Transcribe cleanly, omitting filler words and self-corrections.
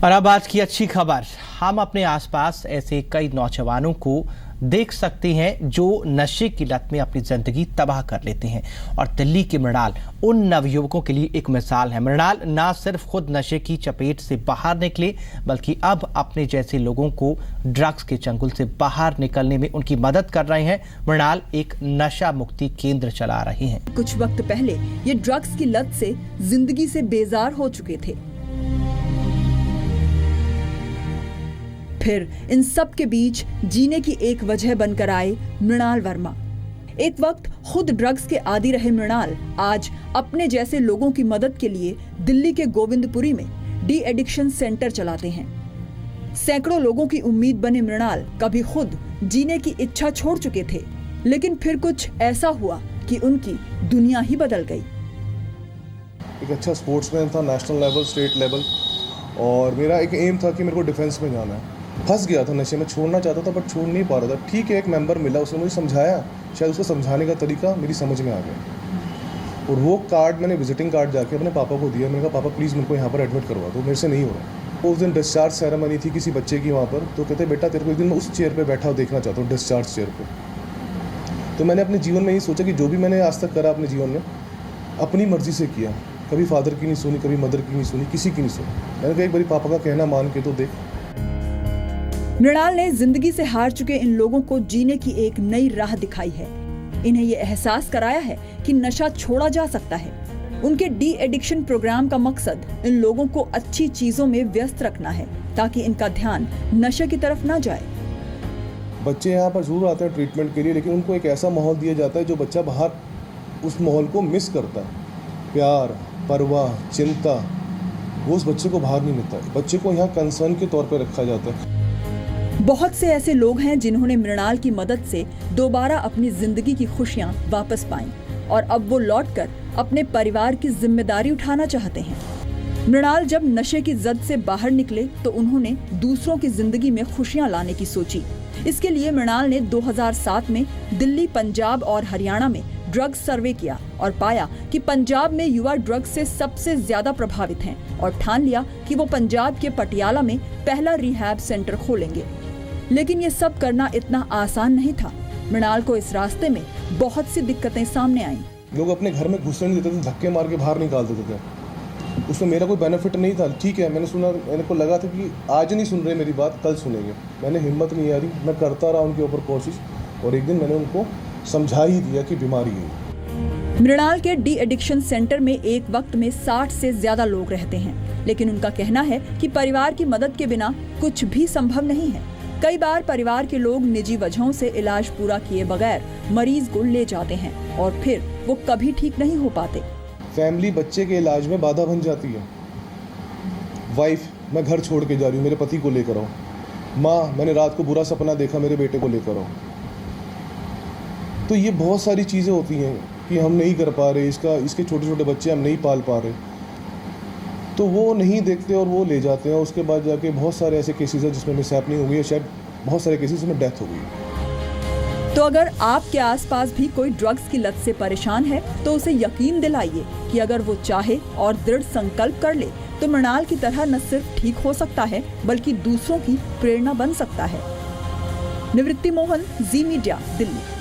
और अब आज की अच्छी खबर, हम अपने आसपास ऐसे कई नौजवानों को देख सकते हैं जो नशे की लत में अपनी जिंदगी तबाह कर लेते हैं। और दिल्ली के मृणाल उन नवयुवकों के लिए एक मिसाल है। मृणाल ना सिर्फ खुद नशे की चपेट से बाहर निकले, बल्कि अब अपने जैसे लोगों को ड्रग्स के चंगुल से बाहर निकलने में उनकी मदद कर रहे हैं। मृणाल एक नशा मुक्ति केंद्र चला रहे हैं। कुछ वक्त पहले ये ड्रग्स की लत से जिंदगी से बेजार हो चुके थे। फिर इन सब के बीच जीने की एक वजह बनकर आए मृणाल वर्मा। एक वक्त खुद ड्रग्स के आदी रहे मृणाल आज अपने जैसे लोगों की मदद के लिए दिल्ली के गोविंदपुरी में डी एडिक्शन सेंटर चलाते हैं। सैकड़ों लोगों की उम्मीद बने मृणाल कभी खुद जीने की इच्छा छोड़ चुके थे, लेकिन फिर कुछ ऐसा हुआ कि उनकी दुनिया ही बदल गई। एक अच्छा स्पोर्ट्समैन था, नेशनल लेवल, स्टेट लेवल, और मेरा एक एम था कि मेरे को डिफेंस में जाना है। फंस गया था नशे में, छोड़ना चाहता था बट छोड़ नहीं पा रहा था। ठीक है, एक मेंबर मिला, उसने मुझे समझाया, शायद उसको समझाने का तरीका मेरी समझ में आ गया। और वो कार्ड मैंने विजिटिंग कार्ड जाके अपने पापा को दिया। मैंने कहा पापा प्लीज़ मेरे को यहाँ पर एडमिट करवा दो, मेरे से नहीं हो रहा। उस दिन डिस्चार्ज सेरेमनी थी किसी बच्चे की वहाँ पर, तो कहते बेटा तेरे को एक दिन मैं उस चेयर पर बैठा देखना चाहता हूँ, डिस्चार्ज चेयर पर। तो मैंने अपने जीवन में ये सोचा कि जो भी मैंने आज तक करा अपने जीवन में अपनी मर्जी से किया। कभी फादर की नहीं सुनी, कभी मदर की नहीं सुनी, किसी की नहीं सुनी। मैंने कहा एक बारी पापा का कहना मान के तो देख। मृणाल ने जिंदगी से हार चुके इन लोगों को जीने की एक नई राह दिखाई है। इन्हें ये एहसास कराया है कि नशा छोड़ा जा सकता है। उनके डी एडिक्शन प्रोग्राम का मकसद इन लोगों को अच्छी चीजों में व्यस्त रखना है, ताकि इनका ध्यान नशे की तरफ न जाए। बच्चे यहाँ पर जरूर आते हैं ट्रीटमेंट के लिए, लेकिन उनको एक ऐसा माहौल दिया जाता है जो बच्चा बाहर उस माहौल को मिस करता है। प्यार, परवाह, चिंता, वो उस बच्चे को बाहर नहीं मिलता है। बच्चे को यहाँ कंसर्न के तौर पर रखा जाता है। बहुत से ऐसे लोग हैं जिन्होंने मृणाल की मदद से दोबारा अपनी जिंदगी की खुशियां वापस पाईं और अब वो लौटकर अपने परिवार की जिम्मेदारी उठाना चाहते हैं। मृणाल जब नशे की जद से बाहर निकले तो उन्होंने दूसरों की जिंदगी में खुशियां लाने की सोची। इसके लिए मृणाल ने 2007 में दिल्ली, पंजाब और हरियाणा में ड्रग्स सर्वे किया और पाया कि पंजाब में युवा ड्रग्स से सबसे ज्यादा प्रभावित हैं और ठान लिया कि वो पंजाब के पटियाला में पहला रिहैब सेंटर खोलेंगे। लेकिन ये सब करना इतना आसान नहीं था। मृणाल को इस रास्ते में बहुत सी दिक्कतें सामने आईं। लोग अपने घर में घुसने नहीं देते थे, धक्के मार के बाहर निकाल देते थे। उसमें मेरा कोई बेनिफिट नहीं था। ठीक है, मैंने सुना, मेरे को लगा था कि आज नहीं सुन रहे मेरी बात, कल सुनेंगे। मैंने हिम्मत नहीं आ रही, मैं करता रहा उनके ऊपर कोशिश, और एक दिन मैंने उनको समझा ही दिया कि बीमारी है। मृणाल के डी एडिक्शन सेंटर में एक वक्त में 60 से ज्यादा लोग रहते हैं, लेकिन उनका कहना है कि परिवार की मदद के बिना कुछ भी संभव नहीं है। कई बार परिवार के लोग निजी वजहों से इलाज पूरा किए बगैर मरीज को ले जाते हैं और फिर वो कभी ठीक नहीं हो पाते। फैमिली बच्चे के इलाज में बाधा बन जाती है। वाइफ, मैं घर छोड़ के जा रही हूँ, मेरे पति को लेकर आओ। माँ, मैंने रात को बुरा सपना देखा, मेरे बेटे को लेकर आओ। तो ये बहुत सारी चीज़ें होती हैं कि हम नहीं कर पा रहे, इसके छोटे छोटे बच्चे हम नहीं पाल पा रहे, तो वो नहीं देखते और वो ले जाते हैं। उसके बाद जाके बहुत सारे ऐसे केसेस हैं जिसमें मिसहैपनिंग हो गई है, शायद बहुत सारे केसेस में डेथ हो गई। तो अगर आपके आसपास भी कोई ड्रग्स की लत से परेशान है तो उसे यकीन दिलाइए कि अगर वो चाहे और दृढ़ संकल्प कर ले तो मृणाल की तरह न सिर्फ ठीक हो सकता है बल्कि दूसरों की प्रेरणा बन सकता है। निवृत्ति मोहन, जी मीडिया, दिल्ली।